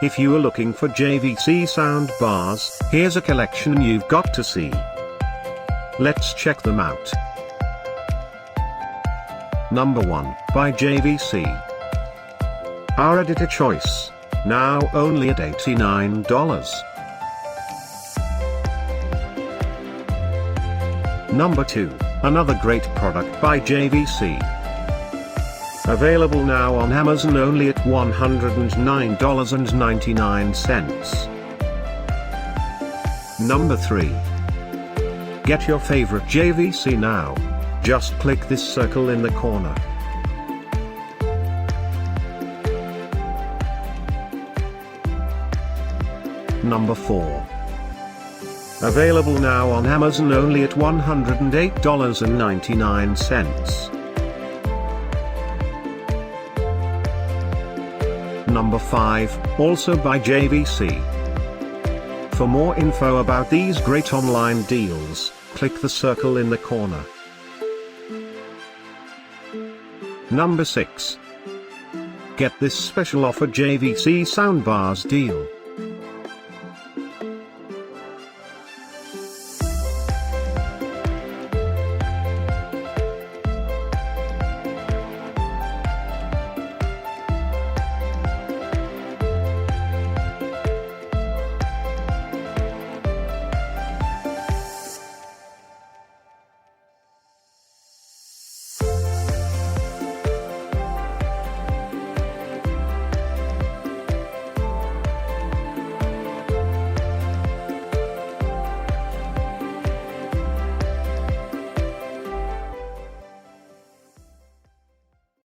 If you are looking for JVC sound bars, here's a collection you've got to see. Let's check them out. Number 1, by JVC. Our editor choice, now only at $89. Number 2, another great product by JVC. Available now on Amazon only at $109.99. Number 3. Get your favorite JVC now. Just click this circle in the corner. Number 4. Available now on Amazon only at $108.99. Number 5, also by JVC. For more info about these great online deals, click the circle in the corner. Number 6. Get this special offer JVC soundbars deal.